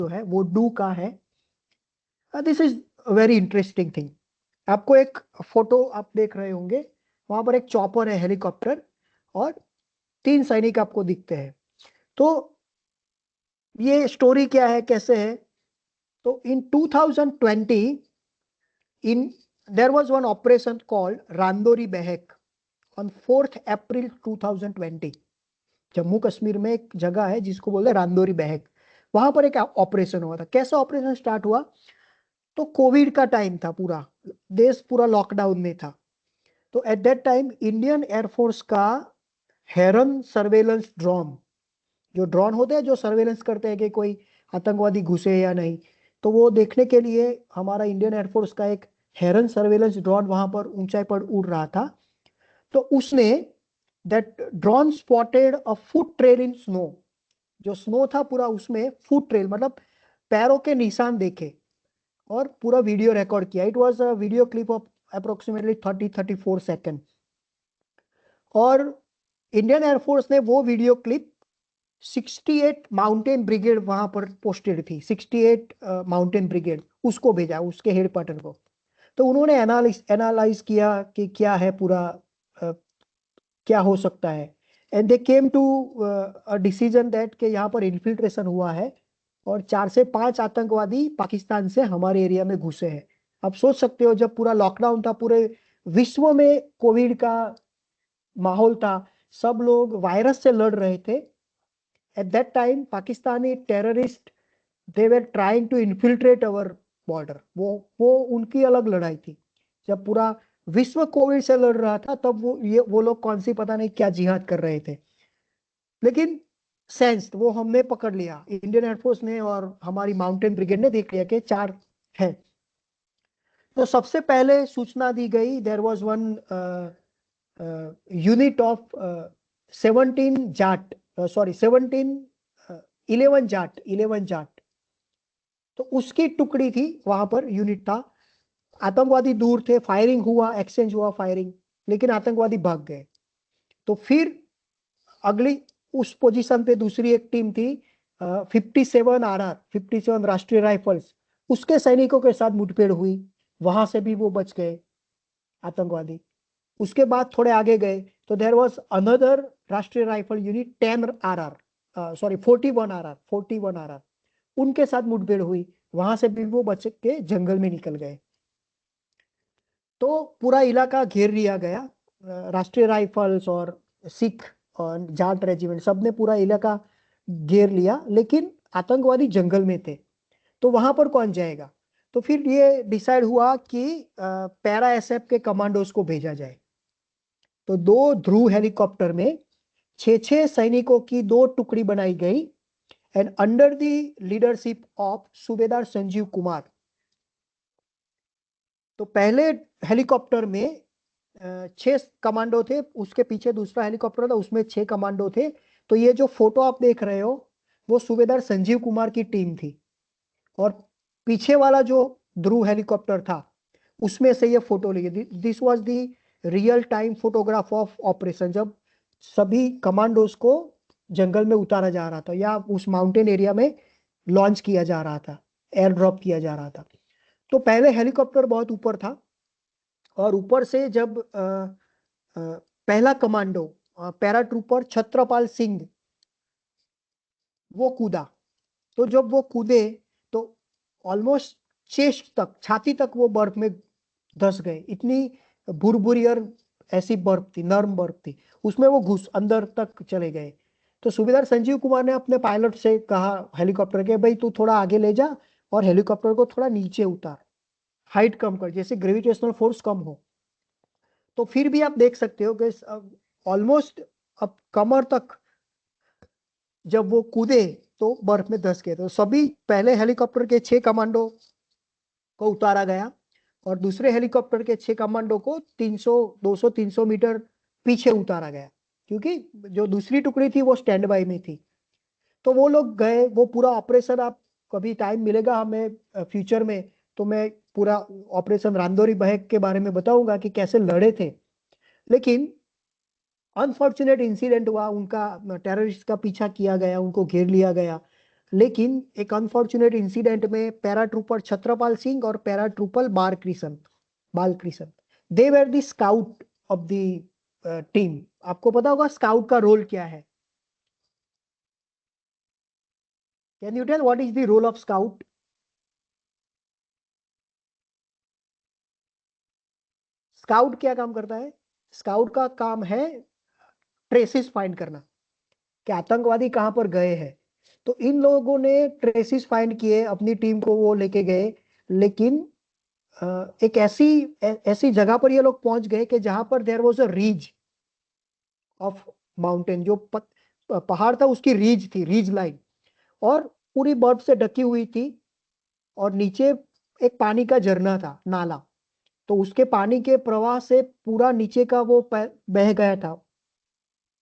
जो है वो डू का है। This is very interesting thing. आपको एक फोटो आप देख रहे होंगे, वहां पर एक चॉपर है, हेलीकॉप्टर, और 3 सैनिक आपको दिखते हैं। तो ये स्टोरी क्या है, कैसे है? तो in 2020 in there was one operation called Randori Behak on 4th अप्रैल 2020। जम्मू कश्मीर में एक जगह है जिसको बोलते हैं रांदोरी बहक। वहां पर एक ऑपरेशन हुआ था। कैसे ऑपरेशन स्टार्ट हुआ? तो कोविड का टाइम था, पूरा देश पूरा लॉकडाउन में था। तो eight that time Indian air force का हेरन सर्वेलेंस ड्रोन, जो ड्रोन होते हैं जो सर्वेलेंस करते हैं कि कोई आतंकवादी घुसे या नहीं, तो वो देखने के लिए हमारा इंडियन एयरफोर्स का एक हेरन सर्वेलेंस ड्रोन वहां पर ऊंचाई पर उड़ रहा था। तो उसने that drone spotted a foot trail in snow. जो स्नो था पूरा, उसमें फुट ट्रेल मतलब पैरों के निशान देखे, और पूरा वीडियो रिकॉर्ड किया। It was a video clip of approximately 30-34 second. और इंडियन एयरफोर्स ने वो वीडियो क्लिप 68 माउंटेन ब्रिगेड वहां पर पोस्टेड थी, 68 माउंटेन ब्रिगेड, उसको भेजा, उसके हेडक्वार्टर को। तो उन्होंने एनालाइज किया कि क्या है पूरा, अ, क्या हो सकता है। And they came to a decision that कि यहाँ पर इन्फिल्ट्रेशन हुआ है, और 4 से 5 आतंकवादी पाकिस्तान से हमारे एरिया में घुसे हैं। आप सोच सकते हो, जब पूरा लॉकडाउन था, पूरे विश्व में कोविड का माहौल था, सब लोग वायरस से लड़ रहे थे। At that time Pakistani terrorist, they were trying to infiltrate our border. वो उनकी अलग लड़ाई थी। जब पूरा विश्व कोविड से लड़ रहा था, तब वो लोग कौन सी पता नहीं क्या जिहाद कर रहे थे। लेकिन सेंस वो हमने पकड़ लिया, इंडियन एयरफोर्स ने और हमारी माउंटेन ब्रिगेड ने देख लिया कि 4 है। तो सबसे पहले सूचना दी गई, there was one unit of 17 Jat, sorry 17 11 Jat, 11 Jat. तो उसकी टुकड़ी थी, वहां पर यूनिट था। आतंकवादी दूर थे, फायरिंग हुआ, एक्सचेंज हुआ फायरिंग, लेकिन आतंकवादी भाग गए। तो फिर अगली उस पोजीशन पे दूसरी एक टीम थी, 57 RR, 57 राष्ट्रीय राइफल्स, उसके सैनिकों के साथ मुठभेड़ हुई। वहां से भी वो बच गए आतंकवादी। उसके बाद थोड़े आगे गए तो देयर वाज अनदर राष्ट्रीय rifle unit 10 RR, sorry 41 RR, 41 RR, उनके साथ मुठभेड़ हुई। वहां से भी वो बच के जंगल में निकल गए। तो पूरा इलाका घेर लिया गया। राष्ट्रीय राइफल्स और सिख और जाट रेजिमेंट सबने पूरा इलाका घेर लिया, लेकिन आतंकवादी जंगल में थे। तो वहां पर कौन जाएगा? तो फिर ये डिसाइड हुआ कि पैरा एसएफ के कमांडोज को भेजा जाए। तो 2 ध्रुव हेलीकॉप्टर में 6-6 सैनिकों की 2 टुकड़ी बनाई गई, and under the leadership of सूबेदार संजीव कुमार। तो पहले हेलीकॉप्टर में 6 कमांडो थे, उसके पीछे दूसरा हेलीकॉप्टर था, उसमें 6 कमांडो थे। तो ये जो फोटो आप देख रहे हो, वो सूबेदार संजीव कुमार की टीम थी। और पीछे वाला जो ध्रुव हेलीकॉप्टर था, उसमें से ये फोटो ली गई। This was the real time photograph of operation, जब सभी कमांडोज को जंगल में उतारा जा रहा था, या उस माउंटेन एरिया में लॉन्च किया जा रहा था, एयर ड्रॉप किया जा रहा था। तो पहले हेलीकॉप्टर बहुत ऊपर था, और ऊपर से जब पहला कमांडो पैराट्रूपर छत्रपाल सिंह वो कूदा, तो जब वो कूदे तो ऑलमोस्ट चेस्ट तक, छाती तक वो बर्फ में धंस गए। इतनी भुरभुरी और ऐसी बर्फ थी, नर्म बर्फ थी, उसमें वो घुस अंदर तक चले गए। तो सूबेदार संजीव कुमार ने अपने पायलट से कहा हेलीकॉप्टर के, भाई तू थोड़ा आगे ले जा और हेलीकॉप्टर को थोड़ा नीचे उतार, हाइट कम कर, जैसे ग्रेविटेशनल फोर्स कम हो। तो फिर भी आप देख सकते हो कि ऑलमोस्ट अब कमर तक जब वो कूदे तो बर्फ में धंस गए। तो सभी पहले हेलीकॉप्टर के 6 कमांडो को उतारा गया, और दूसरे हेलीकॉप्टर के 6 कमांडो को 200-300 मीटर पीछे उतारा गया, क्योंकि जो दूसरी टुकड़ी थी वो स्टैंड बाय में थी। तो वो लोग गए, वो पूरा ऑपरेशन, आप कभी टाइम मिलेगा हमें फ्यूचर में, तो मैं पूरा ऑपरेशन रांदोरी बहक के बारे में बताऊंगा कि कैसे लड़े थे। लेकिन अनफॉर्चुनेट इंसिडेंट हुआ, उनका टेररिस्ट का पीछा किया गया, उनको घेर लिया गया। लेकिन एक अनफॉर्चुनेट इंसिडेंट में पैराट्रूपर छत्रपाल सिंह और paratrooper Balkrishna they were the scout of the team. आपको पता होगा स्काउट का रोल क्या है? Can you tell what is the role of scout? Scout क्या काम करता है? स्काउट का काम है ट्रेसेस फाइंड करना कि आतंकवादी कहां पर गए हैं। तो इन लोगों ने ट्रेसेस फाइंड किए, अपनी टीम को वो लेके गए, लेकिन एक ऐसी जगह पर ये लोग पहुंच गए कि जहां पर there was a ridge of mountain, जो पहाड़ था उसकी रीज थी, रीज लाइन, और पूरी बर्फ से ढकी हुई थी, और नीचे एक पानी का झरना था, नाला। तो उसके पानी के प्रवाह से पूरा नीचे का वो बह गया था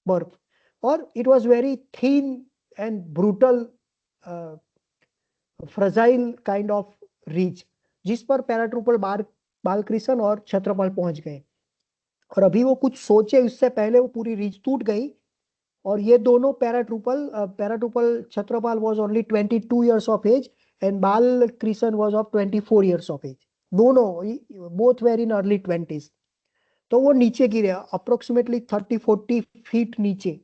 बर्फ, और it was very thin and brutal fragile kind of reach, जिस पर पैराट्रूपर बालकृष्ण और छत्रपाल पहुंच गए। और अभी वो कुछ सोचे उससे पहले वो पूरी रीच टूट गई, और ये दोनों paratrooper Chhatrapal was only 22 years of age and Balkrishna was of 24 years of age. दोनों both were in early 20s। तो वो नीचे गिरे अप्रोक्सीमेटली 30-40 फीट नीचे,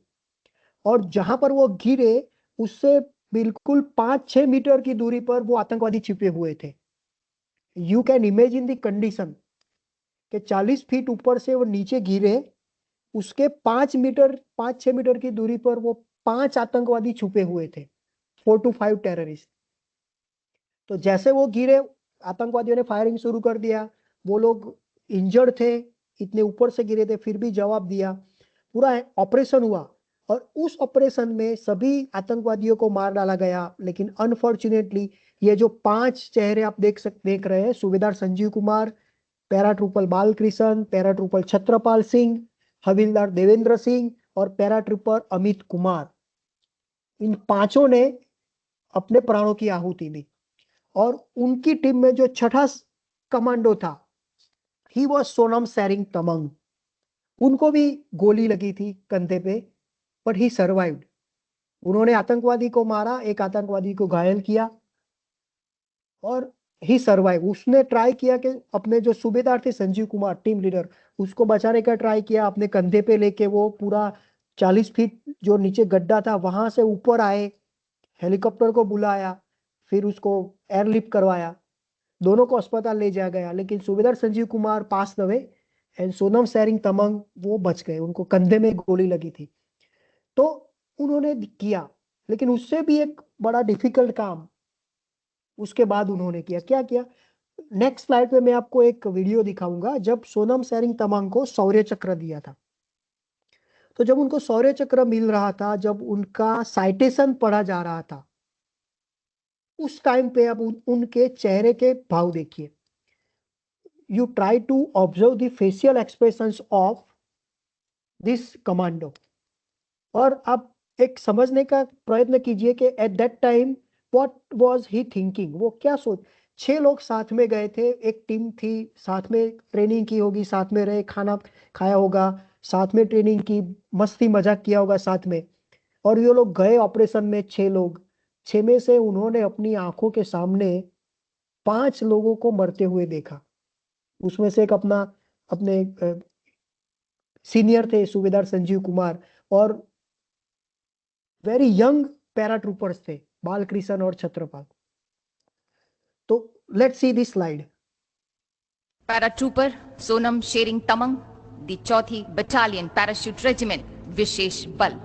और जहां पर वो गिरे उससे बिल्कुल 5-6 मीटर की दूरी पर वो आतंकवादी छिपे हुए थे। You can imagine the condition कि 40 फीट ऊपर से वो नीचे गिरे, उसके 5-6 मीटर की दूरी पर वो 5 आतंकवादी छुपे हुए थे, 4 to 5 टेररिस्ट। तो जैसे वो गिरे, आतंकवादियों ने फायरिंग शुरू कर दिया। वो लोग इंजर्ड थे, इतने ऊपर से गिरे थे, फिर भी जवाब दिया। पूरा ऑपरेशन हुआ, और उस ऑपरेशन में सभी आतंकवादियों को मार डाला गया। लेकिन अनफॉर्चुनेटली ये जो 5 चेहरे आप देख रहे हैं, सूबेदार संजीव कुमार, पैराट्रूपर बालकृष्ण, पैराट्रूपर छत्रपाल सिंह, हविलदार देवेंद्र सिंह और पैराट्रूपर अमित कुमार, इन 5 ने अपने प्राणों की आहुति दी। और उनकी टीम में जो छठा कमांडो था, ही वॉज सोनम सेरिंग तमंग। उनको भी गोली लगी थी कंधे पे, बट ही सर्वाइव्ड। उन्होंने आतंकवादी को मारा, एक आतंकवादी को घायल किया, और ही सर्वाइव। उसने ट्राई किया कि अपने जो सूबेदार थे संजीव कुमार, टीम लीडर, उसको बचाने का ट्राई किया, अपने कंधे पे लेके वो पूरा 40 फीट जो नीचे गड्ढा था वहां से ऊपर आए, हेलीकॉप्टर को बुलाया, फिर उसको एयरलिफ्ट करवाया, दोनों को अस्पताल ले जाया गया। लेकिन सूबेदार संजीव कुमार पास दवे एंड सोनम सेरिंग तमंग वो बच गए, उनको कंधे में गोली लगी थी। तो उन्होंने किया, लेकिन उससे भी एक बड़ा डिफिकल्ट काम उसके बाद उन्होंने किया। क्या किया? नेक्स्ट स्लाइड पे मैं आपको एक वीडियो दिखाऊंगा, जब सोनम सेरिंग तमंग को शौर्य चक्र दिया था। तो जब उनको शौर्य चक्र मिल रहा था, जब उनका साइटेशन पढ़ा जा रहा था, उस टाइम पे अब उनके चेहरे के भाव देखिए। You try to observe the facial expressions of this commando, और आप एक समझने का प्रयत्न कीजिए कि at that time what was he thinking. वो क्या सोच 6 लोग साथ में गए थे, एक टीम थी, साथ में ट्रेनिंग की होगी, साथ में रहे, खाना खाया होगा, साथ में ट्रेनिंग की, मस्ती मजाक किया होगा साथ में, और ये लोग गए ऑपरेशन में 6 लोग। 6 में से उन्होंने अपनी आंखों के सामने 5 लोगों को मरते हुए देखा। उसमें से एक अपने सीनियर थे सूबेदार संजीव कुमार, और वेरी यंग पैराट्रूपर्स थे बालकृष्ण और छत्रपाल। तो let's see this slide. Paratrooper Sonam Tshering Tamang, the 4th battalion parachute regiment, विशेष बल।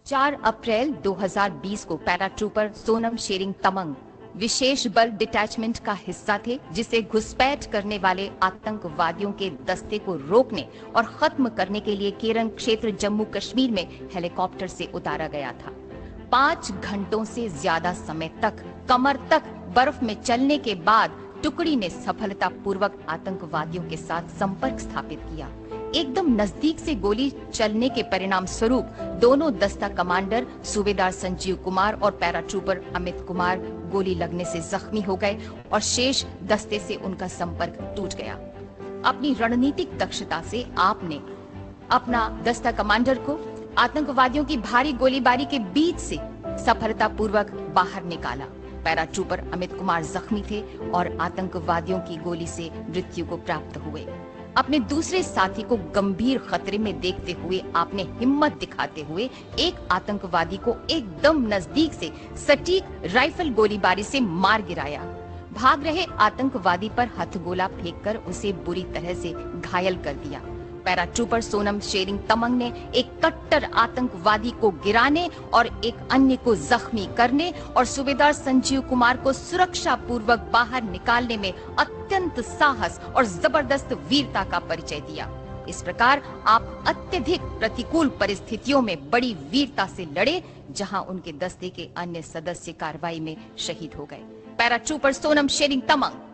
चार अप्रैल 2020 को पैराट्रूपर सोनम शेरिंग तमंग विशेष बल डिटैचमेंट का हिस्सा थे, जिसे घुसपैठ करने वाले आतंकवादियों के दस्ते को रोकने और खत्म करने के लिए केरन क्षेत्र जम्मू कश्मीर में हेलीकॉप्टर से उतारा गया था। 5 घंटों से ज्यादा समय तक कमर तक बर्फ में चलने के बाद टुकड़ी ने सफलतापूर्वक आतंकवादियों के साथ संपर्क स्थापित किया। एकदम नजदीक से गोली चलने के परिणाम स्वरूप दोनों दस्ता कमांडर सूबेदार संजीव कुमार और पैराट्रूपर अमित कुमार गोली लगने से जख्मी हो गए और शेष दस्ते से उनका संपर्क टूट गया। अपनी रणनीतिक दक्षता से आपने अपना दस्ता कमांडर को आतंकवादियों की भारी गोलीबारी के बीच से सफलतापूर्वक बाहर निकाला। पैराट्रूपर अमित कुमार जख्मी थे और आतंकवादियों की गोली से मृत्यु को प्राप्त हुए। अपने दूसरे साथी को गंभीर खतरे में देखते हुए आपने हिम्मत दिखाते हुए एक आतंकवादी को एकदम नजदीक से सटीक राइफल गोलीबारी से मार गिराया। भाग रहे आतंकवादी पर हथगोला फेंककर उसे बुरी तरह से घायल कर दिया। पैराट्रूपर सोनम शेरिंग तमंग ने एक कट्टर आतंकवादी को गिराने और एक अन्य को जख्मी करने और सूबेदार संजीव कुमार को सुरक्षा पूर्वक बाहर निकालने में अत्यंत साहस और जबरदस्त वीरता का परिचय दिया। इस प्रकार आप अत्यधिक प्रतिकूल परिस्थितियों में बड़ी वीरता से लड़े, जहां उनके दस्ते के अन्य सदस्य कार्रवाई में शहीद हो गए। पैराट्रूपर सोनम शेरिंग तमंग।